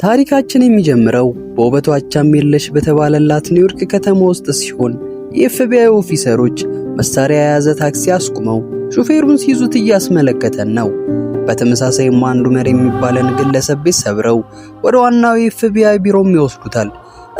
ታሪካችን የሚጀምረው በውበቷ አቻም የለሽ በተባለላት ኒውዮርክ ከተማ ውስጥ ሲሆን የኤፍቢአይ ኦፊሰሮች መሳሪያ የያዘ ታክሲ አስቁመው ሹፌሩን ሲይዙት እያስመለከተን ነው። በተመሳሳይም አንዱ መሪ የሚባለን ግለሰብ ቤት ሰብረው ወደ ዋናው የኤፍቢአይ ቢሮም ይወስዱታል።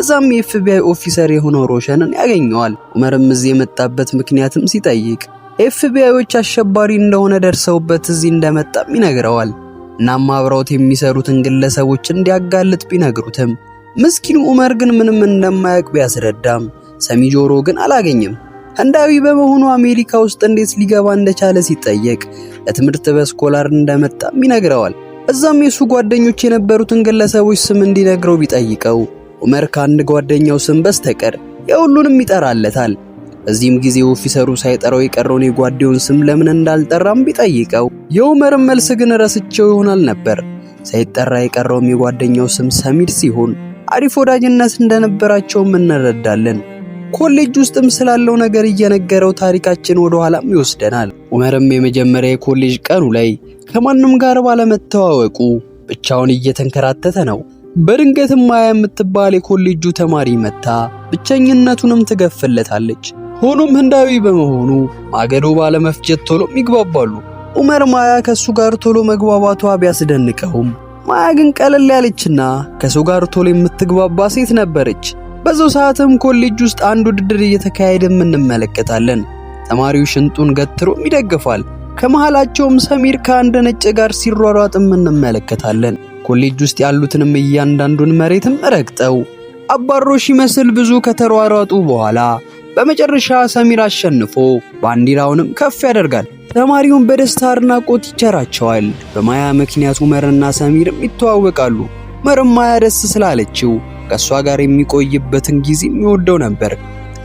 እዛም የኤፍቢአይ ኦፊሰር የሆነው ሮሸንን ያገኘዋል። ዑመርም እዚህ የመጣበት ምክንያትም ሲጠይቅ ኤፍቢአዮች አሸባሪ እንደሆነ ደርሰውበት እዚህ እንደመጣም ይነግረዋል። እናም አብረውት የሚሰሩትን ግለሰቦች እንዲያጋልጥ ቢነግሩትም ምስኪኑ ዑመር ግን ምንም እንደማያውቅ ቢያስረዳም ሰሚ ጆሮ ግን አላገኘም። ህንዳዊ በመሆኑ አሜሪካ ውስጥ እንዴት ሊገባ እንደቻለ ሲጠየቅ ለትምህርት በስኮላር እንደመጣም ይነግረዋል። እዛም የሱ ጓደኞች የነበሩትን ግለሰቦች ስም እንዲነግረው ቢጠይቀው ዑመር ከአንድ ጓደኛው ስም በስተቀር የሁሉንም ይጠራለታል። በዚህም ጊዜ ኦፊሰሩ ሳይጠራው የቀረውን የጓደኛውን ስም ለምን እንዳልጠራም ቢጠይቀው የዑመርን መልስ ግን ረስቸው ይሆናል ነበር። ሳይጠራ የቀረውም የጓደኛው ስም ሰሚር ሲሆን አሪፍ ወዳጅነት እንደነበራቸውም እንረዳለን። ኮሌጅ ውስጥም ስላለው ነገር እየነገረው ታሪካችን ወደ ኋላም ይወስደናል። ዑመርም የመጀመሪያ የኮሌጅ ቀኑ ላይ ከማንም ጋር ባለመተዋወቁ ብቻውን እየተንከራተተ ነው። በድንገትም ማያ የምትባል የኮሌጁ ተማሪ መታ ብቸኝነቱንም ትገፍለታለች። ሆኖም ህንዳዊ በመሆኑ ማገዶ ባለመፍጀት ቶሎ ይግባባሉ። ዑመር ማያ ከሱ ጋር ቶሎ መግባባቷ ቢያስደንቀውም ማያ ግን ቀለል ያለችና ከሰው ጋር ቶሎ የምትግባባ ሴት ነበረች። በዛው ሰዓትም ኮሌጅ ውስጥ አንድ ውድድር እየተካሄደም እንመለከታለን። ተማሪው ሽንጡን ገትሮ ይደግፋል። ከመሃላቸውም ሰሚር ከአንድ ነጭ ጋር ሲሯሯጥም እንመለከታለን። ኮሌጅ ውስጥ ያሉትንም እያንዳንዱን መሬትም ረግጠው አባሮሽ ይመስል ብዙ ከተሯሯጡ በኋላ በመጨረሻ ሰሚር አሸንፎ ባንዲራውንም ከፍ ያደርጋል። ተማሪውን በደስታ አድናቆት ይቸራቸዋል። በማያ ምክንያት ዑመርና ሰሚርም ይተዋወቃሉ። ዑመርም ማያ ደስ ስላለችው ከሷ ጋር የሚቆይበትን ጊዜ የሚወደው ነበር።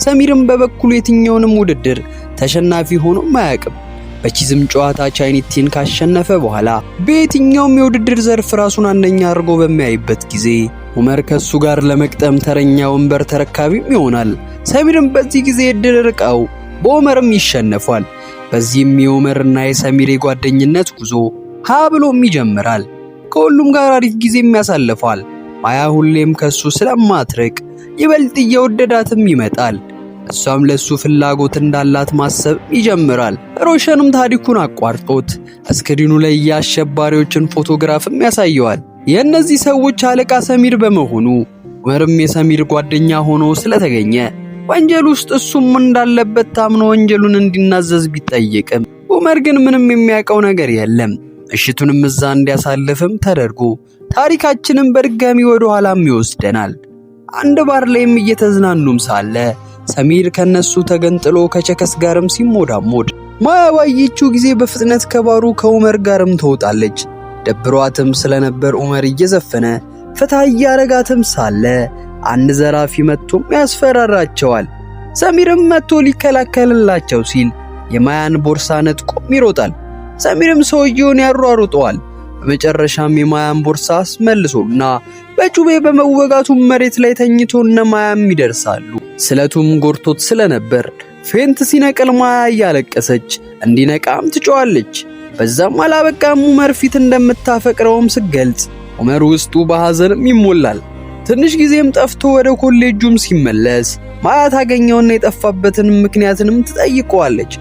ሰሚርም በበኩሉ የትኛውንም ውድድር ተሸናፊ ሆኖ ማያውቅም። በቺዝም ጨዋታ ቻይኒቲን ካሸነፈ በኋላ በየትኛውም የውድድር ዘርፍ ራሱን አንደኛ አድርጎ በሚያይበት ጊዜ ዑመር ከሱ ጋር ለመቅጠም ተረኛ ወንበር ተረካቢም ይሆናል። ሰሚርም በዚህ ጊዜ እድል ርቀው በዑመርም ይሸነፋል። በዚህም የዑመርና የሰሚር የጓደኝነት ጉዞ ሀ ብሎም ይጀምራል። ከሁሉም ጋር አሪፍ ጊዜም ያሳልፋል። ማያ ሁሌም ከሱ ስለማትርቅ ይበልጥ እየወደዳትም ይመጣል። እሷም ለሱ ፍላጎት እንዳላት ማሰብ ይጀምራል። ሮሸንም ታሪኩን አቋርጦት እስክሪኑ ላይ የአሸባሪዎችን ፎቶግራፍም ያሳየዋል። የእነዚህ ሰዎች አለቃ ሰሚር በመሆኑ ዑመርም የሰሚር ጓደኛ ሆኖ ስለተገኘ ወንጀል ውስጥ እሱም እንዳለበት ታምኖ ወንጀሉን እንዲናዘዝ ቢጠየቅም ዑመር ግን ምንም የሚያውቀው ነገር የለም። ምሽቱንም እዛ እንዲያሳልፍም ተደርጎ ታሪካችንን በድጋሚ ወደ ኋላም ይወስደናል። አንድ ባር ላይም እየተዝናኑም ሳለ ሰሚር ከነሱ ተገንጥሎ ከቸከስ ጋርም ሲሞዳሞድ ማያ ባየችው ጊዜ በፍጥነት ከባሩ ከዑመር ጋርም ትወጣለች። ደብሯትም ስለነበር ዑመር እየዘፈነ ፈታ እያረጋትም ሳለ አንድ ዘራፊ መጥቶም ያስፈራራቸዋል። ሰሚርም መጥቶ ሊከላከልላቸው ሲል የማያን ቦርሳ ነጥቆም ይሮጣል። ሰሚርም ሰውየውን ያሯሩጠዋል። በመጨረሻም የማያን ቦርሳ አስመልሶና በጩቤ በመወጋቱ መሬት ላይ ተኝቶ ማያም ይደርሳሉ። ስለቱም ጎርቶት ስለነበር ፌንት ሲነቅል ማያ እያለቀሰች እንዲነቃም ትጮዋለች። በዛም አላበቃም። ዑመር ፊት እንደምታፈቅረውም ስገልጽ ዑመር ውስጡ በሐዘንም ይሞላል። ትንሽ ጊዜም ጠፍቶ ወደ ኮሌጁም ሲመለስ ማያ ታገኘውና የጠፋበትን ምክንያትንም ትጠይቀዋለች።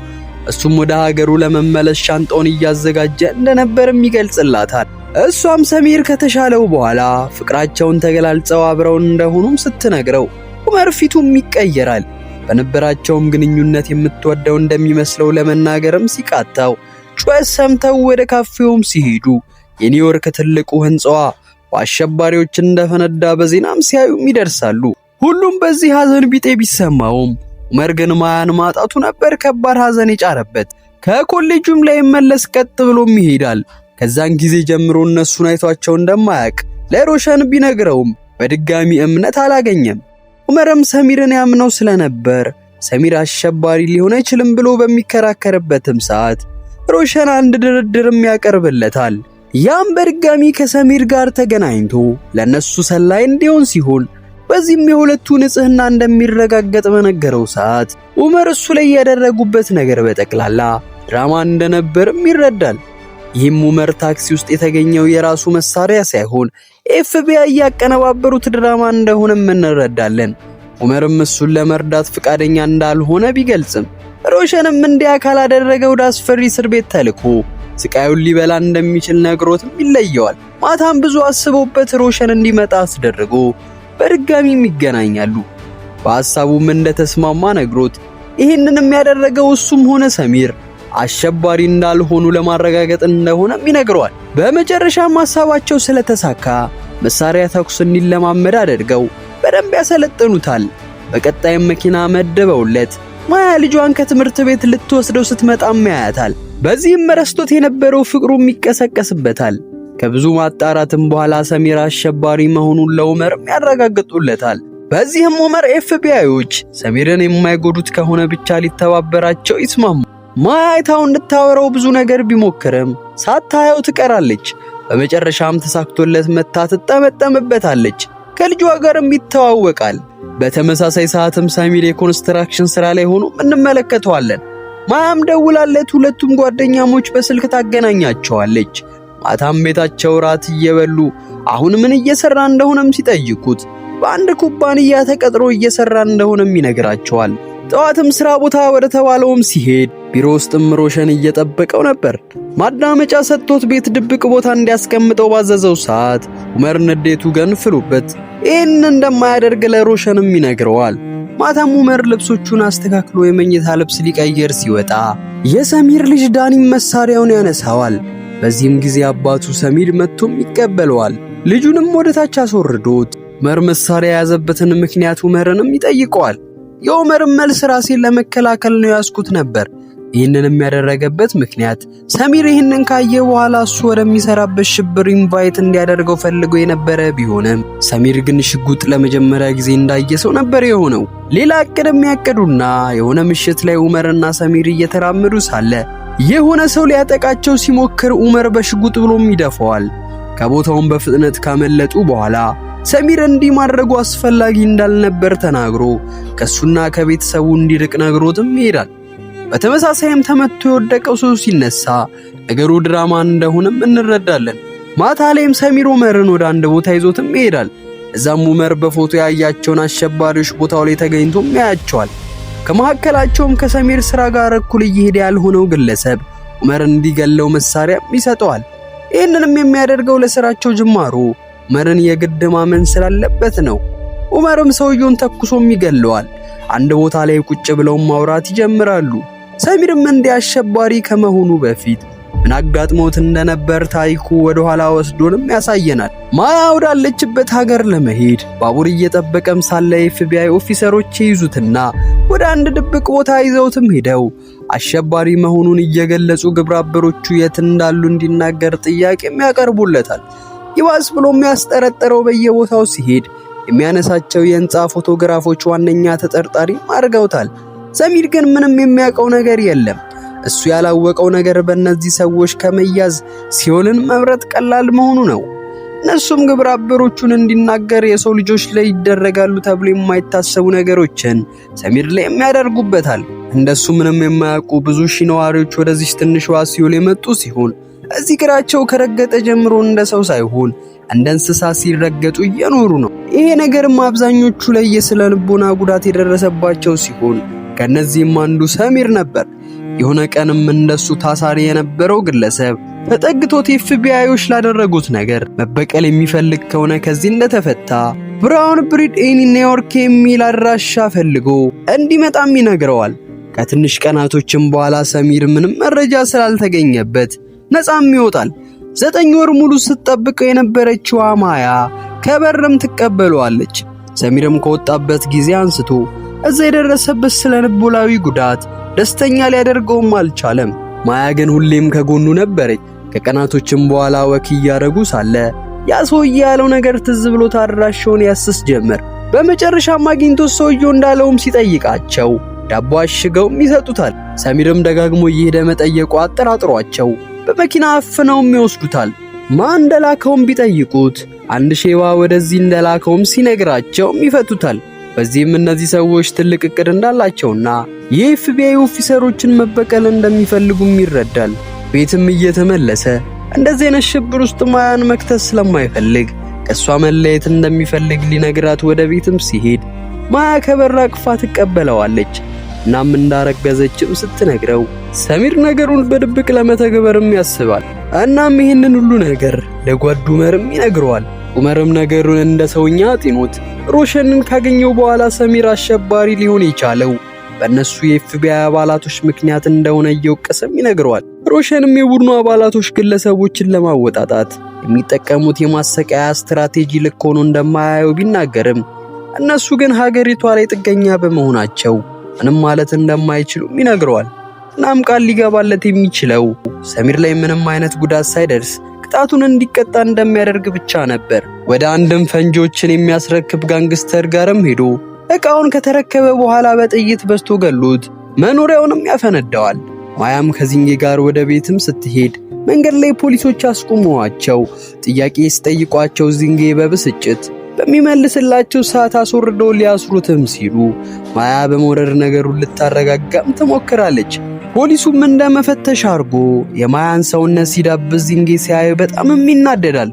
እሱም ወደ ሀገሩ ለመመለስ ሻንጣውን እያዘጋጀ እንደነበርም ይገልጽላታል። እሷም ሰሚር ከተሻለው በኋላ ፍቅራቸውን ተገላልጸው አብረው እንደሆኑም ስትነግረው ዑመር ፊቱም ይቀየራል። በነበራቸውም ግንኙነት የምትወደው እንደሚመስለው ለመናገርም ሲቃጣው ጩኸት ሰምተው ወደ ካፌውም ሲሄዱ የኒውዮርክ ትልቁ ህንጻዋ በአሸባሪዎች እንደፈነዳ በዜናም ሲያዩም ይደርሳሉ። ሁሉም በዚህ ሐዘን ቢጤ ቢሰማውም ዑመር ግን ማያን ማጣቱ ነበር ከባድ ሐዘን የጫረበት። ከኮሌጁም ላይ መለስ ቀጥ ብሎም ይሄዳል። ከዛን ጊዜ ጀምሮ እነሱን አይቷቸው እንደማያውቅ ለሮሸን ቢነግረውም በድጋሚ እምነት አላገኘም። ዑመርም ሰሚርን ያምነው ስለነበር ሰሚር አሸባሪ ሊሆን አይችልም ብሎ በሚከራከርበትም ሰዓት ሮሸን አንድ ድርድርም ያቀርብለታል። ያም በድጋሚ ከሰሚር ጋር ተገናኝቶ ለነሱ ሰላይ እንዲሆን ሲሆን በዚህም የሁለቱ ንጽህና እንደሚረጋገጥ በነገረው ሰዓት ዑመር እሱ ላይ ያደረጉበት ነገር በጠቅላላ ድራማ እንደነበርም ይረዳል። ይህም ኡመር ታክሲ ውስጥ የተገኘው የራሱ መሳሪያ ሳይሆን ኤፍቢአይ ያቀነባበሩት ድራማ እንደሆነም እንረዳለን። ኡመርም እሱን ለመርዳት ፍቃደኛ እንዳልሆነ ቢገልጽም ሮሸንም እንዲያ ካላደረገ ወደ አስፈሪ እስር ቤት ተልኮ ስቃዩን ሊበላ እንደሚችል ነግሮትም ይለየዋል። ማታም ብዙ አስቦበት ሮሸን እንዲመጣ አስደርጎ በድጋሚም ይገናኛሉ። በሐሳቡም እንደተስማማ ነግሮት ይህንንም ያደረገው እሱም ሆነ ሰሚር አሸባሪ እንዳልሆኑ ለማረጋገጥ እንደሆነም ይነግረዋል። በመጨረሻም ሐሳባቸው ስለተሳካ መሳሪያ ተኩስ እንዲለማመድ አድርገው በደንብ ያሰለጥኑታል። በቀጣይም መኪና መደበውለት ማያ ልጇን ከትምህርት ቤት ልትወስደው ስትመጣም ያያታል። በዚህም ረስቶት የነበረው ፍቅሩም ይቀሰቀስበታል። ከብዙ ማጣራትም በኋላ ሰሚር አሸባሪ መሆኑን ለኡመር ያረጋግጡለታል። በዚህም ኡመር ኤፍቢአዮች ሰሚርን የማይጎዱት ከሆነ ብቻ ሊተባበራቸው ይስማሙ። ማያ አይታው እንድታወራው ብዙ ነገር ቢሞክርም ሳታየው ትቀራለች። በመጨረሻም ተሳክቶለት መታ ትጠመጠምበታለች። ከልጇ ጋርም ይተዋወቃል። በተመሳሳይ ሰዓትም ሰሚር የኮንስትራክሽን ስራ ላይ ሆኖ እንመለከተዋለን። ማያም ደውላለት ሁለቱም ጓደኛሞች በስልክ ታገናኛቸዋለች። ማታም ቤታቸው ራት እየበሉ አሁን ምን እየሰራ እንደሆነም ሲጠይቁት በአንድ ኩባንያ ተቀጥሮ እየሰራ እንደሆነም ይነግራቸዋል። ጠዋትም ስራ ቦታ ወደ ተባለውም ሲሄድ ቢሮ ውስጥም ሮሸን እየጠበቀው ነበር። ማዳመጫ ሰጥቶት ቤት ድብቅ ቦታ እንዲያስቀምጠው ባዘዘው ሰዓት ኡመር ንዴቱ ገንፍሎበት ይህን እንደማያደርግ ለሮሸንም ይነግረዋል። ማታም ኡመር ልብሶቹን አስተካክሎ የመኝታ ልብስ ሊቀየር ሲወጣ የሰሚር ልጅ ዳኒም መሳሪያውን ያነሳዋል። በዚህም ጊዜ አባቱ ሰሚር መጥቶም ይቀበለዋል። ልጁንም ወደ ታች አስወርዶት ኡመር መሳሪያ የያዘበትን ምክንያት ኡመርንም ይጠይቀዋል። የኡመርም መልስ ራሴን ለመከላከል ነው ያስኩት ነበር። ይህንንም ያደረገበት ምክንያት ሰሚር ይህንን ካየ በኋላ እሱ ወደሚሰራበት ሽብር ኢንቫይት እንዲያደርገው ፈልጎ የነበረ ቢሆንም ሰሚር ግን ሽጉጥ ለመጀመሪያ ጊዜ እንዳየ ሰው ነበር የሆነው። ሌላ እቅድም ያቀዱና የሆነ ምሽት ላይ ኡመርና ሰሚር እየተራመዱ ሳለ የሆነ ሰው ሊያጠቃቸው ሲሞክር ኡመር በሽጉጥ ብሎም ይደፋዋል። ከቦታውም በፍጥነት ካመለጡ በኋላ ሰሚር እንዲህ ማድረጉ አስፈላጊ እንዳልነበር ተናግሮ ከሱና ከቤተሰቡ እንዲርቅ ነግሮትም ይሄዳል። በተመሳሳይም ተመቶ የወደቀው ሰው ሲነሳ ነገሩ ድራማ እንደሆነም እንረዳለን። ማታ ላይም ሰሚር ኡመርን ወደ አንድ ቦታ ይዞትም ይሄዳል። እዛም ኡመር በፎቶ ያያቸውን አሸባሪዎች ቦታው ላይ ተገኝቶም ያያቸዋል። ከመካከላቸውም ከሰሚር ስራ ጋር እኩል እየሄደ ያልሆነው ግለሰብ ኡመርን እንዲገለው መሳሪያ ይሰጠዋል። ይህንንም የሚያደርገው ለስራቸው ጅማሮ ኡመርን የግድ ማመን ስላለበት ነው። ኡመርም ሰውየውን ተኩሶም ይገለዋል። አንድ ቦታ ላይ ቁጭ ብለው ማውራት ይጀምራሉ። ሰሚርም እንዲህ አሸባሪ ከመሆኑ በፊት ምን አጋጥሞት እንደነበር ታሪኩ ወደ ኋላ ወስዶንም ያሳየናል። ማያ ወዳለችበት ሀገር ለመሄድ ባቡር እየጠበቀም ሳለ ኤፍቢአይ ኦፊሰሮች ይይዙትና ወደ አንድ ድብቅ ቦታ ይዘውትም ሄደው አሸባሪ መሆኑን እየገለጹ ግብረአበሮቹ የት እንዳሉ እንዲናገር ጥያቄም ያቀርቡለታል። ይባስ ብሎም ያስጠረጠረው በየቦታው ሲሄድ የሚያነሳቸው የህንጻ ፎቶግራፎች ዋነኛ ተጠርጣሪ አድርገውታል። ሰሚር ግን ምንም የሚያውቀው ነገር የለም። እሱ ያላወቀው ነገር በእነዚህ ሰዎች ከመያዝ ሲኦልን መምረጥ ቀላል መሆኑ ነው። እነሱም ግብረአበሮቹን እንዲናገር የሰው ልጆች ላይ ይደረጋሉ ተብሎ የማይታሰቡ ነገሮችን ሰሚር ላይ የሚያደርጉበታል። እንደሱ ምንም የማያውቁ ብዙ ሺህ ነዋሪዎች ወደዚህ ትንሿ ሲኦል የመጡ ሲሆን እዚህ እግራቸው ከረገጠ ጀምሮ እንደ ሰው ሳይሆን እንደ እንስሳ ሲረገጡ እየኖሩ ነው። ይሄ ነገርም አብዛኞቹ ላይ የስነ ልቦና ጉዳት የደረሰባቸው ሲሆን ከነዚህም አንዱ ሰሚር ነበር። የሆነ ቀንም እንደሱ ታሳሪ የነበረው ግለሰብ ተጠግቶት ኤፍቢአዮች ላደረጉት ነገር መበቀል የሚፈልግ ከሆነ ከዚህ እንደተፈታ ብራውን ብሪድ ኤኒ ኒውዮርክ የሚል አድራሻ ፈልጎ እንዲመጣም ይነግረዋል። ከትንሽ ቀናቶችም በኋላ ሰሚር ምንም መረጃ ስላልተገኘበት ነፃም ይወጣል። 9 ወር ሙሉ ስትጠብቀው የነበረችው ማያ ከበርም ትቀበለዋለች። ሰሚርም ከወጣበት ጊዜ አንስቶ እዛ የደረሰበት ስነ ልቦናዊ ጉዳት ደስተኛ ሊያደርገውም አልቻለም። ማያ ግን ሁሌም ከጎኑ ነበረች። ከቀናቶችም በኋላ ወክ እያደረጉ ሳለ ያ ሰውዬ ያለው ነገር ትዝ ብሎት አድራሻውን ያስስ ጀመር። በመጨረሻም አግኝቶት ሰውየው እንዳለውም ሲጠይቃቸው ዳቦ አሽገውም ይሰጡታል። ሰሚርም ደጋግሞ እየሄደ መጠየቁ አጠራጥሯቸው በመኪና አፍነውም ይወስዱታል። ማን እንደላከውም ቢጠይቁት አንድ ሼባ ወደዚህ እንደላከውም ሲነግራቸውም ይፈቱታል። በዚህም እነዚህ ሰዎች ትልቅ እቅድ እንዳላቸውና የኤፍቢአይ ኦፊሰሮችን መበቀል እንደሚፈልጉም ይረዳል። ቤትም እየተመለሰ እንደዚህ አይነት ሽብር ውስጥ ማያን መክተት ስለማይፈልግ ከሷ መለየት እንደሚፈልግ ሊነግራት ወደ ቤትም ሲሄድ ማያ ከበር አቅፋ ትቀበለዋለች። እናም እንዳረገዘችም ስትነግረው ሰሚር ነገሩን በድብቅ ለመተግበርም ያስባል። እናም ይህንን ሁሉ ነገር ለጓዱ ዑመርም ይነግረዋል። ዑመርም ነገሩን እንደ ሰውኛ አጢኖት ሮሸንን ካገኘው በኋላ ሰሚር አሸባሪ ሊሆን የቻለው በእነሱ የኤፍቢአይ አባላቶች ምክንያት እንደሆነ እየወቀሰም ይነግረዋል። ሮሸንም የቡድኑ አባላቶች ግለሰቦችን ለማወጣጣት የሚጠቀሙት የማሰቃያ ስትራቴጂ ልክ ሆኖ እንደማያየው ቢናገርም እነሱ ግን ሀገሪቷ ላይ ጥገኛ በመሆናቸው ምንም ማለት እንደማይችሉም ይነግረዋል። እናም ቃል ሊገባለት የሚችለው ሰሚር ላይ ምንም አይነት ጉዳት ሳይደርስ ቅጣቱን እንዲቀጣ እንደሚያደርግ ብቻ ነበር። ወደ አንድም ፈንጂዎችን የሚያስረክብ ጋንግስተር ጋርም ሄዶ እቃውን ከተረከበ በኋላ በጥይት በስቶ ገሎት መኖሪያውንም ያፈነዳዋል። ማያም ከዚንጌ ጋር ወደ ቤትም ስትሄድ መንገድ ላይ ፖሊሶች አስቆመዋቸው። ጥያቄ ሲጠይቋቸው ዚንጌ በብስጭት በሚመልስላቸው ሰዓት አስወርደው ሊያስሩትም ሲሉ ማያ በመውረድ ነገሩን ልታረጋጋም ትሞክራለች። ፖሊሱም እንደመፈተሽ አርጎ የማያን ሰውነት ሲዳብስ ዚንጌ ሲያይ በጣምም ይናደዳል።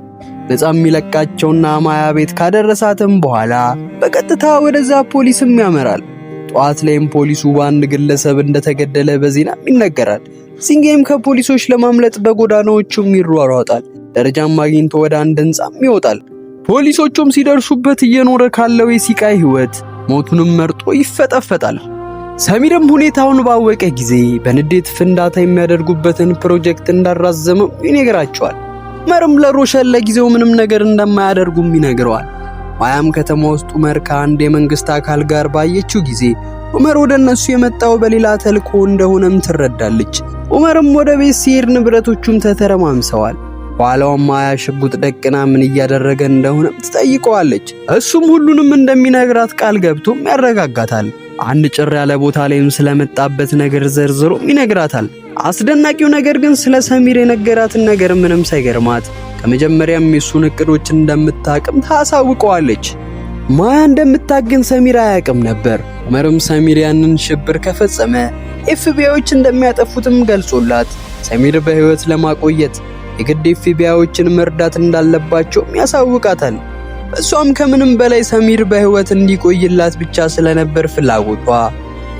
በጣም የሚለቃቸውና ማያ ቤት ካደረሳትም በኋላ በቀጥታ ወደዛ ፖሊስም ያመራል። ጧት ላይም ፖሊሱ በአንድ ግለሰብ እንደተገደለ በዜናም ይነገራል። ዚንጌም ከፖሊሶች ለማምለጥ በጎዳናዎቹም ይሯሯጣል። ደረጃም አግኝቶ ወደ አንድ ህንጻም ይወጣል። ፖሊሶቹም ሲደርሱበት እየኖረ ካለው የሲቃይ ህይወት ሞቱንም መርጦ ይፈጠፈጣል። ሰሚርም ሁኔታውን ባወቀ ጊዜ በንዴት ፍንዳታ የሚያደርጉበትን ፕሮጀክት እንዳራዘመው ይነግራቸዋል። ዑመርም ለሮሸን ለጊዜው ምንም ነገር እንደማያደርጉም ይነግረዋል። ማያም ከተማ ውስጥ ዑመር ከአንድ የመንግስት አካል ጋር ባየችው ጊዜ ዑመር ወደ እነሱ የመጣው በሌላ ተልእኮ እንደሆነም ትረዳለች። ዑመርም ወደ ቤት ሲሄድ ንብረቶቹም ተተረማምሰዋል። ኋላውም ማያ ሽጉጥ ደቅና ምን እያደረገ እንደሆነም ትጠይቀዋለች። እሱም ሁሉንም እንደሚነግራት ቃል ገብቶም ያረጋጋታል። አንድ ጭር ያለ ቦታ ላይም ስለመጣበት ነገር ዘርዝሮም ይነግራታል። አስደናቂው ነገር ግን ስለ ሰሚር የነገራትን ነገር ምንም ሳይገርማት ከመጀመሪያም የሱን እቅዶች እንደምታቅም ታሳውቀዋለች። ማያ እንደምታገን ሰሚር አያቅም ነበር። ዑመርም ሰሚር ያንን ሽብር ከፈጸመ ኤፍቢአዮች እንደሚያጠፉትም ገልጾላት ሰሚር በህይወት ለማቆየት የግድ ኤፍቢአዮችን መርዳት እንዳለባቸውም ያሳውቃታል። እሷም ከምንም በላይ ሰሚር በህይወት እንዲቆይላት ብቻ ስለነበር ፍላጎቷ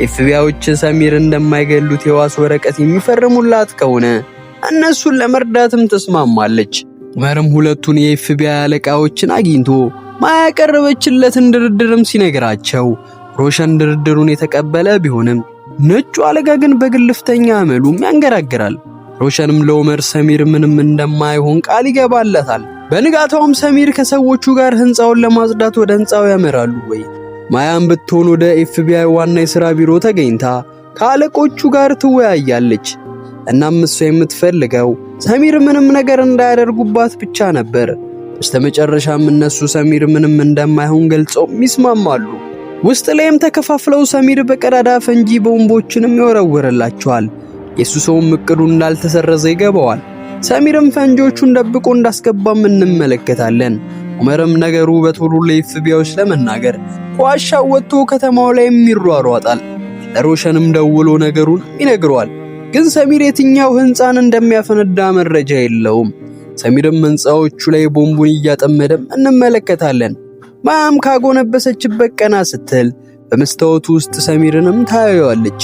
ኤፍቢአዮች ሰሚር እንደማይገሉት የዋስ ወረቀት የሚፈርሙላት ከሆነ እነሱን ለመርዳትም ተስማማለች። ዑመርም ሁለቱን የኤፍቢአይ አለቃዎችን አግኝቶ ማያ ያቀረበችለትን ድርድርም ሲነግራቸው ሮሸን ድርድሩን የተቀበለ ቢሆንም ነጩ አለቃ ግን በግልፍተኛ አመሉም ያንገራግራል። ሮሸንም ለዑመር ሰሚር ምንም እንደማይሆን ቃል ይገባለታል። በንጋታውም ሰሚር ከሰዎቹ ጋር ህንፃውን ለማጽዳት ወደ ህንፃው ያመራሉ። ማያም ብትሆን ወደ ኤፍቢአይ ዋና የሥራ ቢሮ ተገኝታ ከአለቆቹ ጋር ትወያያለች። እናም እሷ የምትፈልገው ሰሚር ምንም ነገር እንዳያደርጉባት ብቻ ነበር። በስተመጨረሻም እነሱ ሰሚር ምንም እንደማይሆን ገልጸው ይስማማሉ። ውስጥ ላይም ተከፋፍለው ሰሚር በቀዳዳ ፈንጂ ቦምቦችንም ይወረውርላቸዋል። የሱ ሰውም እቅዱ እንዳልተሰረዘ ይገባዋል። ሰሚርም ፈንጂዎቹን ደብቆ እንዳስገባም እንመለከታለን። ዑመርም ነገሩ በቶሎ ለኤፍቢአዮች ለመናገር ከዋሻው ወጥቶ ከተማው ላይም ይሯሯጣል። ለሮሸንም ደውሎ ነገሩን ይነግረዋል። ግን ሰሚር የትኛው ህንፃን እንደሚያፈነዳ መረጃ የለውም። ሰሚርም ህንፃዎቹ ላይ ቦምቡን እያጠመደም እንመለከታለን። ማያም ካጎነበሰችበት ቀና ስትል በመስታወቱ ውስጥ ሰሚርንም ታያየዋለች።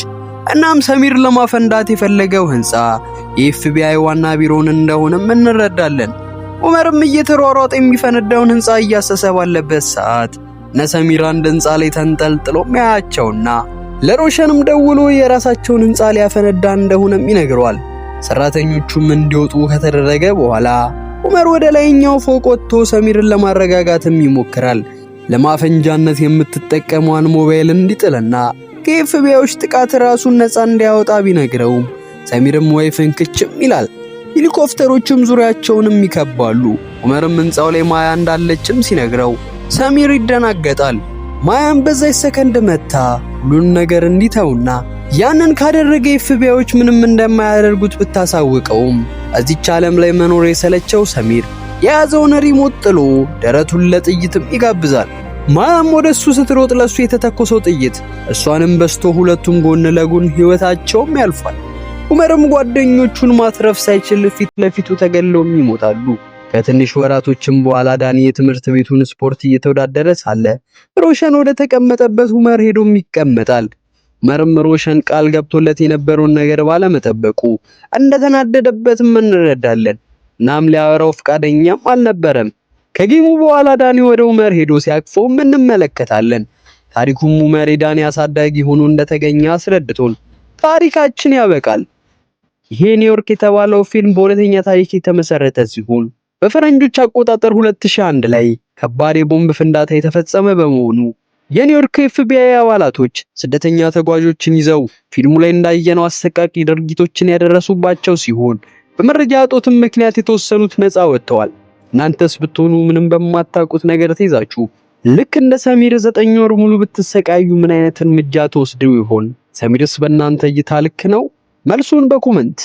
እናም ሰሚር ለማፈንዳት የፈለገው ህንፃ የኤፍቢአይ ዋና ቢሮን እንደሆነም እንረዳለን። ዑመርም እየተሯሯጠ የሚፈነዳውን ህንፃ እያሰሰ ባለበት ሰዓት ነሰሚር አንድ ህንፃ ላይ ተንጠልጥሎም ያያቸውና ለሮሸንም ደውሎ የራሳቸውን ህንፃ ሊያፈነዳ እንደሆነም ይነግረዋል። ሰራተኞቹም እንዲወጡ ከተደረገ በኋላ ዑመር ወደ ላይኛው ፎቅ ወጥቶ ሰሚርን ለማረጋጋትም ይሞክራል። ለማፈንጃነት የምትጠቀመውን ሞባይል እንዲጥልና ከኤፍቢአዮች ጥቃት ራሱን ነፃ እንዲያወጣ ቢነግረውም ሰሚርም ወይ ፍንክችም ይላል። ሄሊኮፕተሮችም ዙሪያቸውንም ይከባሉ። ዑመርም ህንፃው ላይ ማያ እንዳለችም ሲነግረው ሰሚር ይደናገጣል። ማያም በዛች ሰከንድ መታ ሁሉን ነገር እንዲተውና ያንን ካደረገ ኤፍቢአዮች ምንም እንደማያደርጉት ብታሳውቀውም እዚች ዓለም ላይ መኖር የሰለቸው ሰሚር የያዘውን ሪሞት ጥሎ ደረቱን ለጥይትም ይጋብዛል። ማያም ወደሱ ስትሮጥ ለሱ የተተኮሰው ጥይት እሷንም በስቶ ሁለቱም ጎን ለጎን ህይወታቸውም ያልፋል። ኡመርም ጓደኞቹን ማትረፍ ሳይችል ፊት ለፊቱ ተገለውም ይሞታሉ። ከትንሽ ወራቶችም በኋላ ዳኒ የትምህርት ቤቱን ስፖርት እየተወዳደረ ሳለ ሮሸን ወደ ተቀመጠበት ኡመር ሄዶም ይቀመጣል። ኡመርም ሮሸን ቃል ገብቶለት የነበረውን ነገር ባለመጠበቁ እንደተናደደበትም እንረዳለን። እናም ሊያወራው ፈቃደኛም አልነበረም። ከጌሙ በኋላ ዳኒ ወደ ኡመር ሄዶ ሲያቅፈውም እንመለከታለን። ታሪኩም ኡመር የዳኒ አሳዳጊ ሆኖ እንደተገኘ አስረድቶን ታሪካችን ያበቃል። ይሄ ኒውዮርክ የተባለው ፊልም በእውነተኛ ታሪክ የተመሰረተ ሲሆን በፈረንጆች አቆጣጠር 2001 ላይ ከባድ የቦምብ ፍንዳታ የተፈጸመ በመሆኑ የኒውዮርክ ኤፍቢአይ አባላቶች ስደተኛ ተጓዦችን ይዘው ፊልሙ ላይ እንዳየነው አሰቃቂ ድርጊቶችን ያደረሱባቸው ሲሆን በመረጃ እጦትም ምክንያት የተወሰኑት ነፃ ወጥተዋል። እናንተስ ብትሆኑ ምንም በማታውቁት ነገር ተይዛችሁ ልክ እንደ ሰሚር 9 ወር ሙሉ ብትሰቃዩ ምን አይነት እርምጃ ተወስዱ ይሆን? ሰሚርስ በእናንተ እይታ ልክ ነው? መልሱን በኮመንት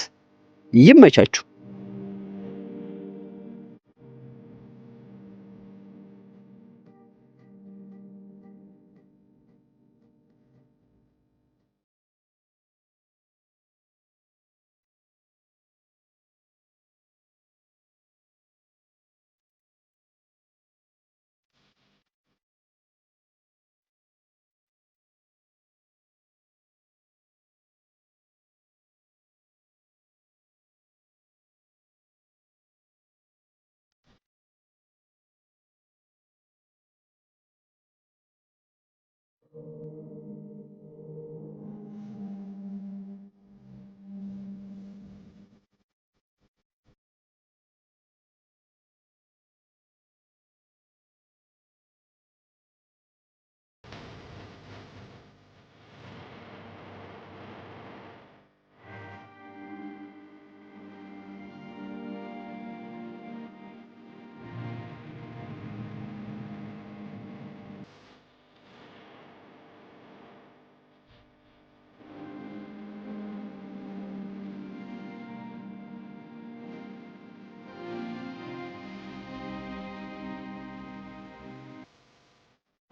ይመቻችሁ።